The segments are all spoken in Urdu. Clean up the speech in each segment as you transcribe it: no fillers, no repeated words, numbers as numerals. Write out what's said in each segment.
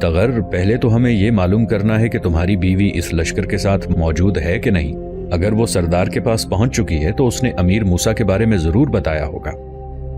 تغر پہلے تو ہمیں یہ معلوم کرنا ہے کہ تمہاری بیوی اس لشکر کے ساتھ موجود ہے کہ نہیں۔ اگر وہ سردار کے پاس پہنچ چکی ہے تو اس نے امیر موسیٰ کے بارے میں ضرور بتایا ہوگا،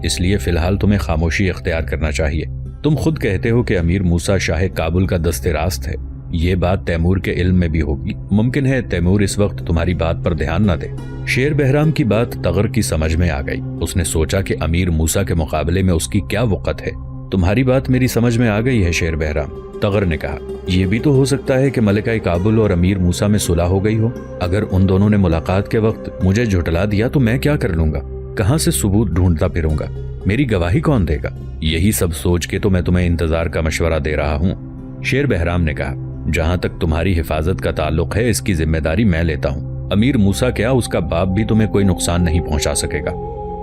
اس لیے فی الحال تمہیں خاموشی اختیار کرنا چاہیے۔ تم خود کہتے ہو کہ امیر موسیٰ شاہ کابل کا دست راست ہے، یہ بات تیمور کے علم میں بھی ہوگی، ممکن ہے تیمور اس وقت تمہاری بات پر دھیان نہ دے۔ شیر بہرام کی بات تغر کی سمجھ میں آ گئی، اس نے سوچا کہ امیر موسیٰ کے مقابلے میں اس کی کیا وقت ہے۔ تمہاری بات میری سمجھ میں آ گئی ہے شیر بہرام، تغر نے کہا۔ یہ بھی تو ہو سکتا ہے کہ ملکہ کابل اور امیر موسیٰ میں صلح ہو گئی ہو، اگر ان دونوں نے ملاقات کے وقت مجھے جھٹلا دیا تو میں کیا کر لوں گا؟ کہاں سے ثبوت ڈھونڈتا پھروں گا؟ میری گواہی کون دے گا؟ یہی سب سوچ کے تو میں تمہیں انتظار کا مشورہ دے رہا ہوں۔ شیر بہرام نے کہا، جہاں تک تمہاری حفاظت کا تعلق ہے اس کی ذمہ داری میں لیتا ہوں۔ امیر موسیٰ کیا اس کا باپ بھی تمہیں کوئی نقصان نہیں پہنچا سکے گا۔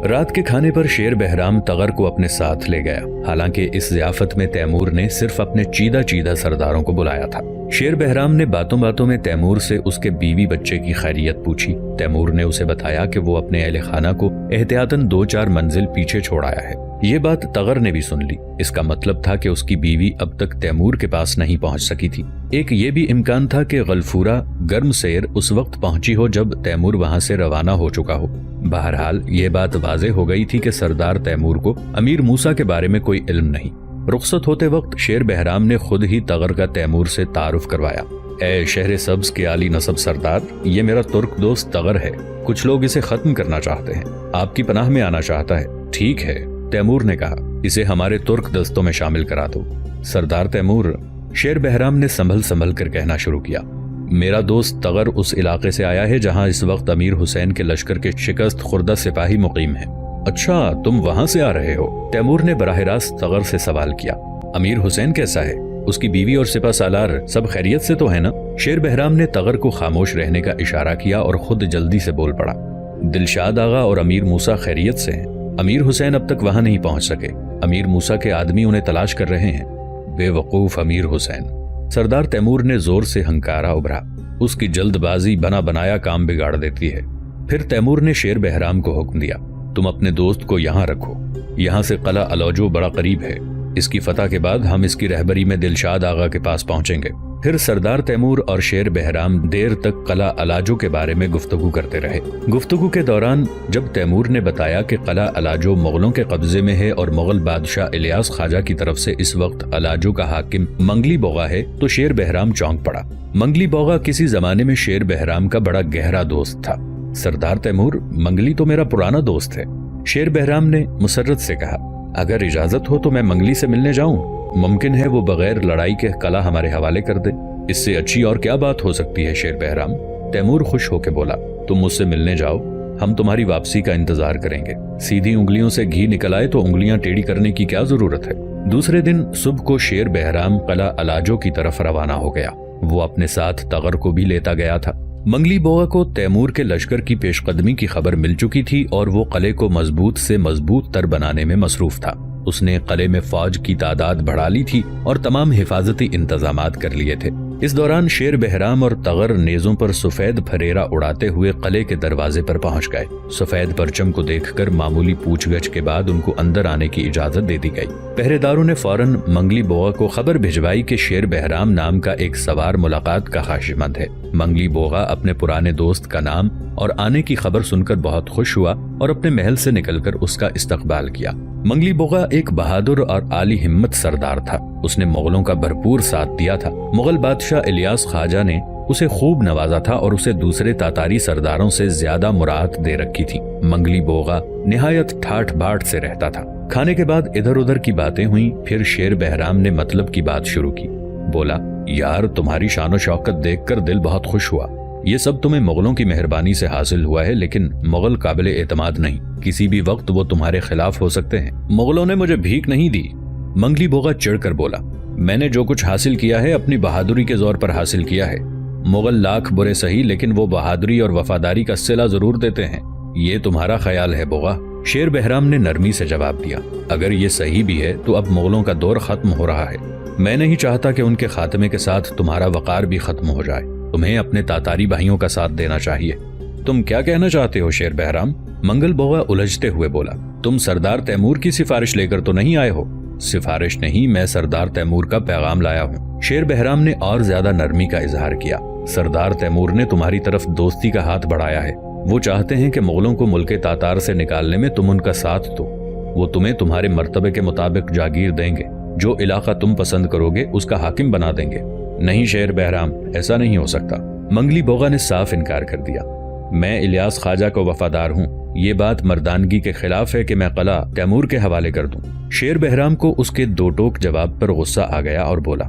رات کے کھانے پر شیر بہرام تغر کو اپنے ساتھ لے گیا، حالانکہ اس ضیافت میں تیمور نے صرف اپنے چیدہ سرداروں کو بلایا تھا۔ شیر بہرام نے باتوں باتوں میں تیمور سے اس کے بیوی بچے کی خیریت پوچھی۔ تیمور نے اسے بتایا کہ وہ اپنے اہل خانہ کو احتیاطاً 2-4 منزل پیچھے چھوڑ آیا ہے۔ یہ بات تغر نے بھی سن لی، اس کا مطلب تھا کہ اس کی بیوی اب تک تیمور کے پاس نہیں پہنچ سکی تھی۔ ایک یہ بھی امکان تھا کہ غلفورہ گرم سیر اس وقت پہنچی ہو جب تیمور وہاں سے روانہ ہو چکا ہو۔ بہرحال یہ بات واضح ہو گئی تھی کہ سردار تیمور کو امیر موسیٰ کے بارے میں کوئی علم نہیں۔ رخصت ہوتے وقت شیر بہرام نے خود ہی تغر کا تیمور سے تعارف کروایا۔ اے شہر سبز کے عالی نسب سردار، یہ میرا ترک دوست تغر ہے، کچھ لوگ اسے ختم کرنا چاہتے ہیں، آپ کی پناہ میں آنا چاہتا ہے۔ ٹھیک ہے، تیمور نے کہا، اسے ہمارے ترک دستوں میں شامل کرا دو۔ سردار تیمور، شیر بہرام نے سنبھل کر کہنا شروع کیا، میرا دوست تغر اس علاقے سے آیا ہے جہاں اس وقت امیر حسین کے لشکر کے شکست خوردہ سپاہی مقیم ہیں۔ اچھا، تم وہاں سے آ رہے ہو؟ تیمور نے براہ راست تغر سے سوال کیا۔ امیر حسین کیسا ہے؟ اس کی بیوی اور سپہ سالار سب خیریت سے تو ہے نا؟ شیر بہرام نے تغر کو خاموش رہنے کا اشارہ کیا اور خود جلدی سے بول پڑا، دلشاد آغا اور امیر موسیٰ خیریت سے ہیں، امیر حسین اب تک وہاں نہیں پہنچ سکے، امیر موسیٰ کے آدمی انہیں تلاش کر رہے ہیں۔ بے وقوف امیر حسین، سردار تیمور نے زور سے ہنکارا ابھرا، اس کی جلد بازی بنا بنایا کام بگاڑ دیتی ہے۔ پھر تیمور نے شیر بہرام کو حکم دیا، تم اپنے دوست کو یہاں رکھو، یہاں سے قلعہ الاجو بڑا قریب ہے، اس کی فتح کے بعد ہم اس کی رہبری میں دلشاد آغا کے پاس پہنچیں گے۔ پھر سردار تیمور اور شیر بہرام دیر تک قلعہ الاجو کے بارے میں گفتگو کرتے رہے۔ گفتگو کے دوران جب تیمور نے بتایا کہ قلعہ الاجو مغلوں کے قبضے میں ہے اور مغل بادشاہ الیاس خواجہ کی طرف سے اس وقت الاجو کا حاکم منگلی بوغا ہے تو شیر بہرام چونک پڑا۔ منگلی بوغا کسی زمانے میں شیر بہرام کا بڑا گہرا دوست تھا۔ سردار تیمور، منگلی تو میرا پرانا دوست ہے، شیر بہرام نے مسرت سے کہا۔ اگر اجازت ہو تو میں منگلی سے ملنے جاؤں؟ ممکن ہے وہ بغیر لڑائی کے قلعہ ہمارے حوالے کر دے، اس سے اچھی اور کیا بات ہو سکتی ہے شیر بہرام؟ تیمور خوش ہو کے بولا، تم مجھ سے ملنے جاؤ، ہم تمہاری واپسی کا انتظار کریں گے۔ سیدھی انگلیوں سے گھی نکل آئے تو انگلیاں ٹیڑھی کرنے کی کیا ضرورت ہے؟ دوسرے دن صبح کو شیر بہرام قلعہ الاجو کی طرف روانہ ہو گیا، وہ اپنے ساتھ تغر کو بھی لیتا گیا تھا۔ منگلی بوغا کو تیمور کے لشکر کی پیش قدمی کی خبر مل چکی تھی اور وہ قلعے کو مضبوط سے مضبوط تر بنانے میں مصروف تھا۔ اس نے قلعے میں فوج کی تعداد بڑھا لی تھی اور تمام حفاظتی انتظامات کر لیے تھے۔ اس دوران شیر بہرام اور تغر نیزوں پر سفید پھریرا اڑاتے ہوئے قلعے کے دروازے پر پہنچ گئے۔ سفید پرچم کو دیکھ کر معمولی پوچھ گچھ کے بعد ان کو اندر آنے کی اجازت دے دی گئی۔ پہرے داروں نے فوراً منگلی بوغا کو خبر بھجوائی کہ شیر بہرام نام کا ایک سوار ملاقات کا خواہشمند ہے۔ منگلی بوغا اپنے پرانے دوست کا نام اور آنے کی خبر سن کر بہت خوش ہوا اور اپنے محل سے نکل کر اس کا استقبال کیا۔ منگلی بوغا ایک بہادر اور عالی ہمت سردار تھا، اس نے مغلوں کا بھرپور ساتھ دیا تھا۔ مغل بادشاہ الیاس خواجہ نے اسے خوب نوازا تھا اور اسے دوسرے تاتاری سرداروں سے زیادہ مراعات دے رکھی تھی۔ منگلی بوغا نہایت ٹھاٹ باٹ سے رہتا تھا۔ کھانے کے بعد ادھر ادھر کی باتیں ہوئیں، پھر شیر بہرام نے مطلب کی بات شروع کی۔ بولا، یار تمہاری شان و شوکت دیکھ کر دل بہت خوش ہوا، یہ سب تمہیں مغلوں کی مہربانی سے حاصل ہوا ہے، لیکن مغل قابل اعتماد نہیں، کسی بھی وقت وہ تمہارے خلاف ہو سکتے ہیں۔ مغلوں نے مجھے بھیک نہیں دی، منگلی بوغا چڑھ کر بولا، میں نے جو کچھ حاصل کیا ہے اپنی بہادری کے زور پر حاصل کیا ہے۔ مغل لاکھ برے سہی لیکن وہ بہادری اور وفاداری کا صلہ ضرور دیتے ہیں، یہ تمہارا خیال ہے بوغا؟ شیر بہرام نے نرمی سے جواب دیا، اگر یہ صحیح بھی ہے تو اب مغلوں کا دور ختم ہو رہا ہے، میں نہیں چاہتا کہ ان کے خاتمے کے ساتھ تمہارا وقار بھی ختم ہو جائے، تمہیں اپنے تاتاری بھائیوں کا ساتھ دینا چاہیے۔ تم کیا کہنا چاہتے ہو شیر بہرام؟ منگل بوغا الجھتے ہوئے بولا، تم سردار تیمور کی سفارش لے کر تو نہیں آئے ہو؟ سفارش نہیں، میں سردار تیمور کا پیغام لایا ہوں۔ شیر بہرام نے اور زیادہ نرمی کا اظہار کیا۔ سردار تیمور نے تمہاری طرف دوستی کا ہاتھ بڑھایا ہے، وہ چاہتے ہیں کہ مغلوں کو ملک تاتار سے نکالنے میں تم ان کا ساتھ دو۔ وہ تمہیں تمہارے مرتبے کے مطابق جاگیر دیں گے، جو علاقہ تم پسند کرو گے اس کا حاکم بنا دیں گے۔ نہیں شیر بہرام، ایسا نہیں ہو سکتا۔ منگلی بوغا نے صاف انکار کر دیا۔ میں الیاس خواجہ کو وفادار ہوں، یہ بات مردانگی کے خلاف ہے کہ میں قلعہ تیمور کے حوالے کر دوں۔ شیر بہرام کو اس کے دو ٹوک جواب پر غصہ آ گیا اور بولا،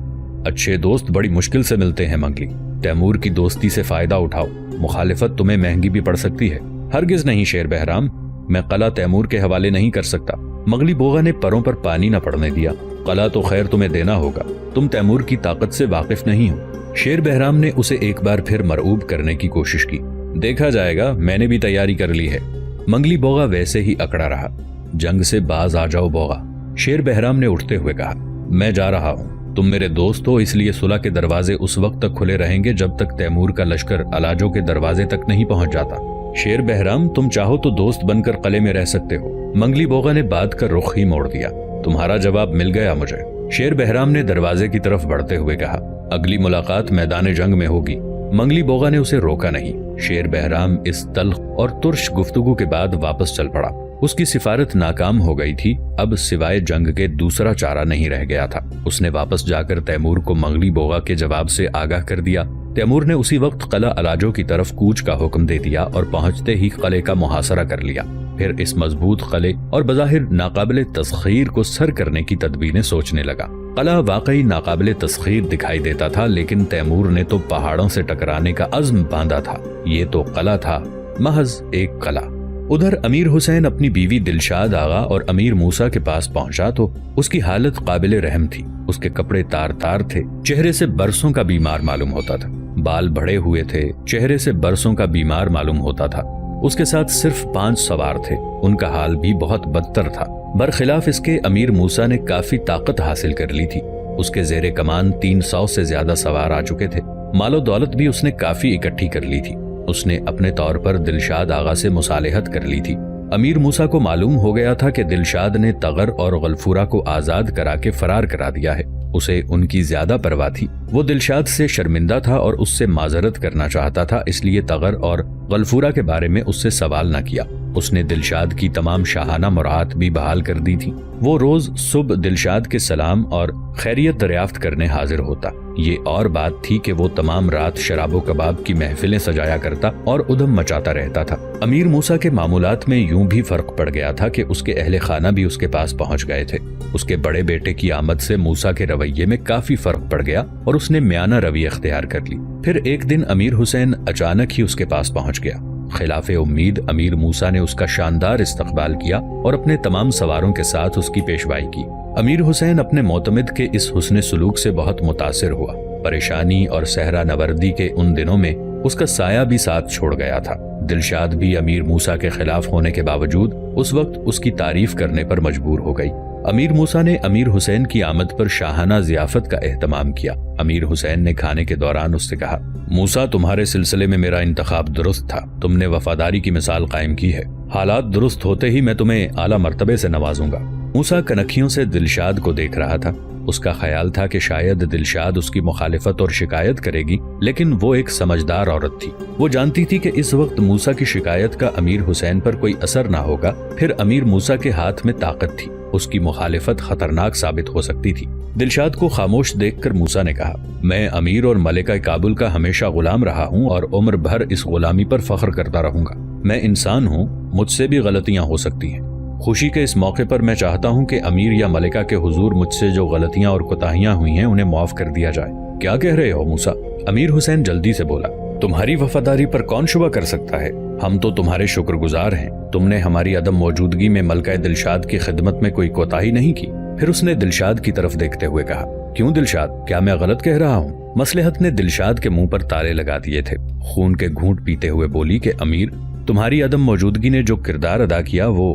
اچھے دوست بڑی مشکل سے ملتے ہیں منگلی، تیمور کی دوستی سے فائدہ اٹھاؤ، مخالفت تمہیں مہنگی بھی پڑ سکتی ہے۔ ہرگز نہیں شیر بہرام، میں قلعہ تیمور کے حوالے نہیں کر سکتا۔ منگلی بوغا نے پروں پر پانی نہ پڑنے دیا۔ قلعہ تو خیر تمہیں دینا ہوگا، تم تیمور کی طاقت سے واقف نہیں ہو۔ شیر بہرام نے اسے ایک بار پھر مرعوب کرنے کی کوشش کی۔ دیکھا جائے گا، میں نے بھی تیاری کر لی ہے۔ منگلی بوغا ویسے ہی اکڑا رہا۔ جنگ سے باز آ جاؤ بوغا، شیر بہرام نے اٹھتے ہوئے کہا۔ میں جا رہا ہوں، تم میرے دوست ہو، اس لیے صلح کے دروازے اس وقت تک کھلے رہیں گے جب تک تیمور کا لشکر الاجو کے دروازے تک نہیں پہنچ جاتا۔ شیر بہرام، تم چاہو تو دوست بن کر قلعے میں رہ سکتے ہو۔ منگلی بوغا نے بات کا رخ ہی موڑ دیا۔ تمہارا جواب مل گیا مجھے، شیر بہرام نے دروازے کی طرف بڑھتے ہوئے کہا۔ اگلی ملاقات میدان جنگ میں ہوگی۔ منگلی بوغا نے اسے روکا نہیں۔ شیر بہرام اس تلخ اور ترش گفتگو کے بعد واپس چل پڑا۔ اس کی سفارت ناکام ہو گئی تھی، اب سوائے جنگ کے دوسرا چارہ نہیں رہ گیا تھا۔ اس نے واپس جا کر تیمور کو منگلی بوغا کے جواب سے آگاہ کر دیا۔ تیمور نے اسی وقت قلعہ الاجو کی طرف کوچ کا حکم دے دیا اور پہنچتے ہی قلعے کا محاصرہ کر لیا۔ پھر اس مضبوط قلعے اور بظاہر ناقابل تسخیر کو سر کرنے کی تدبیریں سوچنے لگا۔ قلعہ واقعی ناقابل تسخیر دکھائی دیتا تھا، لیکن تیمور نے تو پہاڑوں سے ٹکرانے کا عزم باندھا تھا۔ یہ تو قلعہ تھا، محض ایک قلعہ۔ ادھر امیر حسین اپنی بیوی دلشاد آغا اور امیر موسیٰ کے پاس پہنچا تو اس کی حالت قابل رحم تھی۔ اس کے کپڑے تار تار تھے، چہرے سے برسوں کا بیمار معلوم ہوتا تھا۔ بال بڑھے ہوئے تھے، چہرے سے برسوں کا بیمار معلوم ہوتا تھا۔ اس کے ساتھ صرف 5 سوار تھے، ان کا حال بھی بہت بدتر تھا۔ برخلاف اس کے امیر موسیٰ نے کافی طاقت حاصل کر لی تھی۔ اس کے زیر کمان 300 سے زیادہ سوار آ چکے تھے۔ مال و دولت بھی اس نے کافی اکٹھی کر لی تھی۔ اس نے اپنے طور پر دلشاد آغا سے مصالحت کر لی تھی۔ امیر موسیٰ کو معلوم ہو گیا تھا کہ دلشاد نے تغر اور غلفورہ کو آزاد کرا کے فرار کرا دیا ہے۔ اسے ان کی زیادہ پرواہ تھی۔ وہ دلشاد سے شرمندہ تھا اور اس سے معذرت کرنا چاہتا تھا، اس لیے تغر اور غلفورہ کے بارے میں اس سے سوال نہ کیا۔ اس نے دلشاد کی تمام شاہانہ مراعات بھی بحال کر دی تھی۔ وہ روز صبح دلشاد کے سلام اور خیریت دریافت کرنے حاضر ہوتا۔ یہ اور بات تھی کہ وہ تمام رات شراب و کباب کی محفلیں سجایا کرتا اور ادھم مچاتا رہتا تھا۔ امیر موسیٰ کے معمولات میں یوں بھی فرق پڑ گیا تھا کہ اس کے اہل خانہ بھی اس کے پاس پہنچ گئے تھے۔ اس کے بڑے بیٹے کی آمد سے موسیٰ کے رویے میں کافی فرق پڑ گیا اور اس نے میانہ روی اختیار کر لی۔ پھر ایک دن امیر حسین اچانک ہی اس کے پاس پہنچ گیا۔ خلاف امید امیر موسیٰ نے اس کا شاندار استقبال کیا اور اپنے تمام سواروں کے ساتھ اس کی پیشوائی کی۔ امیر حسین اپنے معتمد کے اس حسن سلوک سے بہت متاثر ہوا۔ پریشانی اور صحرا نوردی کے ان دنوں میں اس کا سایہ بھی ساتھ چھوڑ گیا تھا۔ دلشاد بھی امیر موسیٰ کے خلاف ہونے کے باوجود اس وقت اس کی تعریف کرنے پر مجبور ہو گئی۔ امیر موسیٰ نے امیر حسین کی آمد پر شاہانہ ضیافت کا اہتمام کیا۔ امیر حسین نے کھانے کے دوران اس سے کہا، موسیٰ تمہارے سلسلے میں میرا انتخاب درست تھا، تم نے وفاداری کی مثال قائم کی ہے، حالات درست ہوتے ہی میں تمہیں اعلیٰ مرتبے سے نوازوں گا۔ موسیٰ کنکھیوں سے دلشاد کو دیکھ رہا تھا۔ اس کا خیال تھا کہ شاید دلشاد اس کی مخالفت اور شکایت کرے گی، لیکن وہ ایک سمجھدار عورت تھی۔ وہ جانتی تھی کہ اس وقت موسیٰ کی شکایت کا امیر حسین پر کوئی اثر نہ ہوگا، پھر امیر موسیٰ کے ہاتھ میں طاقت تھی، اس کی مخالفت خطرناک ثابت ہو سکتی تھی۔ دلشاد کو خاموش دیکھ کر موسیٰ نے کہا، میں امیر اور ملکہ کابل کا ہمیشہ غلام رہا ہوں اور عمر بھر اس غلامی پر فخر کرتا رہوں گا۔ میں انسان ہوں، مجھ سے بھی غلطیاں ہو سکتی ہیں۔ خوشی کے اس موقع پر میں چاہتا ہوں کہ امیر یا ملکہ کے حضور مجھ سے جو غلطیاں اور کوتاہیاں ہوئی ہیں انہیں معاف کر دیا جائے۔ کیا کہہ رہے ہو موسیٰ؟ امیر حسین جلدی سے بولا، تمہاری وفاداری پر کون شبہ کر سکتا ہے؟ ہم تو تمہارے شکر گزار ہیں، تم نے ہماری عدم موجودگی میں ملکہ دلشاد کی خدمت میں کوئی کوتاہی نہیں کی۔ پھر اس نے دلشاد کی طرف دیکھتے ہوئے کہا، کیوں دلشاد، کیا میں غلط کہہ رہا ہوں؟ مصلحت نے دلشاد کے منہ پر تالے لگا دیے تھے۔ خون کے گھونٹ پیتے ہوئے بولی کہ امیر، تمہاری عدم موجودگی نے جو کردار ادا کیا وہ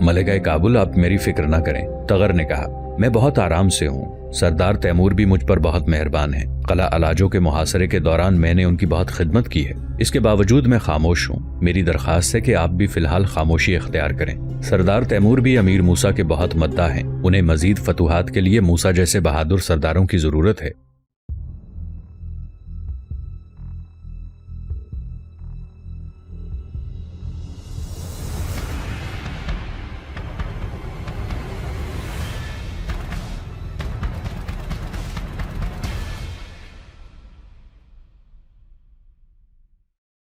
ملکہ کابل آپ میری فکر نہ کریں، تغر نے کہا، میں بہت آرام سے ہوں، سردار تیمور بھی مجھ پر بہت مہربان ہیں، قلعہ الاجو کے محاصرے کے دوران میں نے ان کی بہت خدمت کی ہے، اس کے باوجود میں خاموش ہوں، میری درخواست ہے کہ آپ بھی فی الحال خاموشی اختیار کریں۔ سردار تیمور بھی امیر موسیٰ کے بہت مداح ہیں، انہیں مزید فتوحات کے لیے موسیٰ جیسے بہادر سرداروں کی ضرورت ہے۔